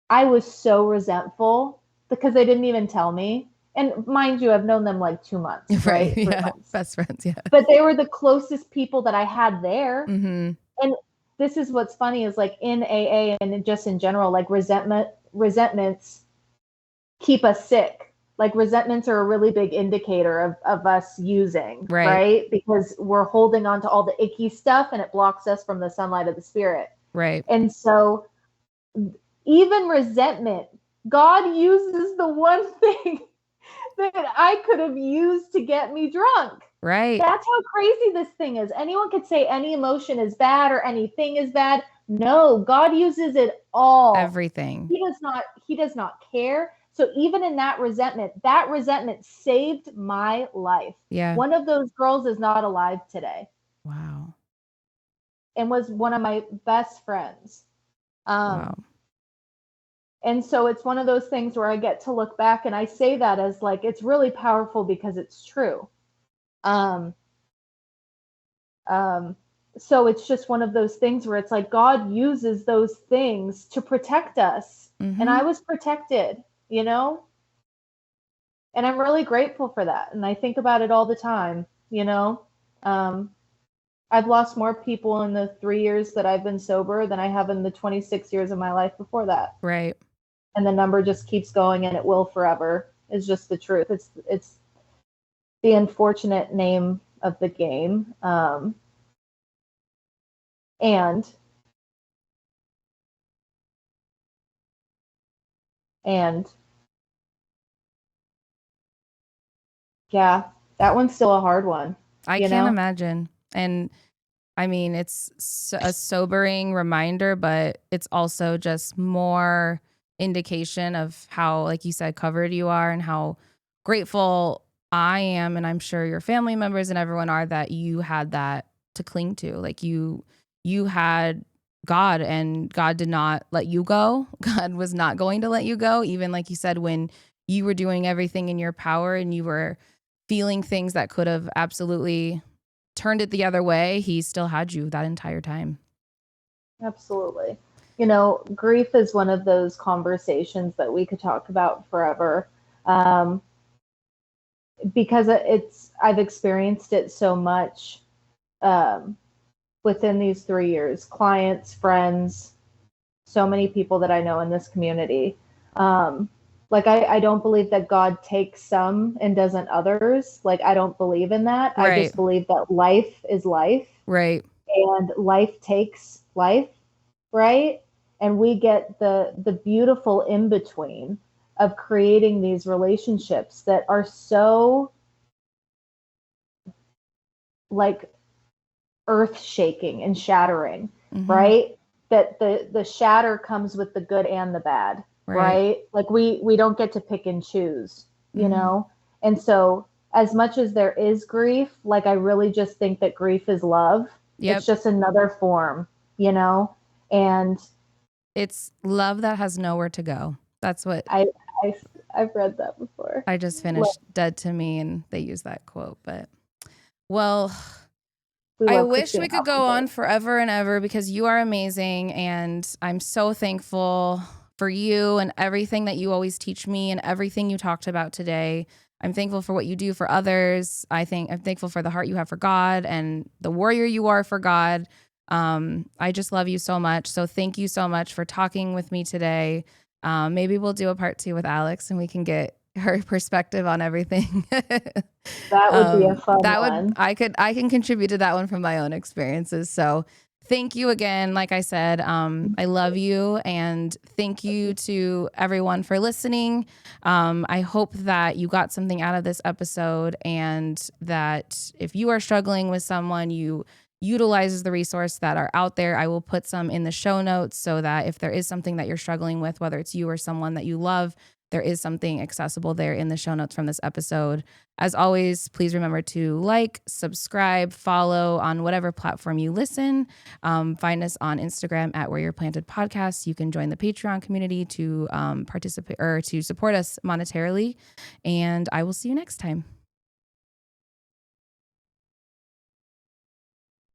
I was so resentful because they didn't even tell me. And mind you, I've known them like 2 months, Right. right? 3 Yeah. months. Best friends. Yeah. But they were the closest people that I had there. Mm-hmm. And this is what's funny is like in AA and just in general, like resentments keep us sick. Like resentments are a really big indicator of us using, right? Because we're holding on to all the icky stuff and it blocks us from the sunlight of the spirit. Right. And so even resentment, God uses the one thing that I could have used to get me drunk. Right. That's how crazy this thing is. Anyone could say any emotion is bad or anything is bad. No, God uses it all. Everything. He does not care. So even in that resentment saved my life. Yeah. One of those girls is not alive today. Wow. And was one of my best friends. Wow. And so it's one of those things where I get to look back and I say that as like, it's really powerful because it's true. So it's just one of those things where it's like God uses those things to protect us. Mm-hmm. And I was protected, you know? And I'm really grateful for that. And I think about it all the time, you know? I've lost more people in the 3 years that I've been sober than I have in the 26 years of my life before that. Right. And the number just keeps going and it will forever. Is just the truth. It's the unfortunate name of the game. And yeah, that one's still a hard one. I can't imagine. And I mean, it's a sobering reminder, but it's also just more indication of how, like you said, covered you are and how grateful I am. And I'm sure your family members and everyone are that you had that to cling to. Like you had God and God did not let you go. God was not going to let you go. Even like you said, when you were doing everything in your power and you were feeling things that could have absolutely turned it the other way, he still had you that entire time. Absolutely. You know, grief is one of those conversations that we could talk about forever. Because I've experienced it so much within these 3 years. Clients, friends, so many people that I know in this community. Like I don't believe that God takes some and doesn't others. Like I don't believe in that. Right. I just believe that life is life. Right. And life takes life, right? And we get the beautiful in between of creating these relationships that are so like earth shaking and shattering, Mm-hmm. right? That the shatter comes with the good and the bad, right? Like we don't get to pick and choose, you know? And so as much as there is grief, like I really just think that grief is love. It's Yep. just another form, you know? And It's love that has nowhere to go. That's what I, I I've read that before. I just finished Dead to Me, and they use that quote. But well, I wish we could go on forever and ever because you are amazing. And I'm so thankful for you and everything that you always teach me and everything you talked about today. I'm thankful for what you do for others. I'm thankful for the heart you have for God and the warrior you are for God. I just love you so much. So thank you so much for talking with me today. Maybe we'll do a part 2 with Alex and we can get her perspective on everything. That would be a fun one. I can contribute to that one from my own experiences. So thank you again. Like I said, I love you, and thank you to everyone for listening. I hope that you got something out of this episode, and that if you are struggling with someone, you utilizes the resource that are out there. I will put some in the show notes so that if there is something that you're struggling with, whether it's you or someone that you love, there is something accessible there in the show notes from this episode. As always, please remember to like, subscribe, follow on whatever platform you listen. Find us on Instagram at Where You're Planted Podcast. You can join the Patreon community to participate or to support us monetarily. And I will see you next time.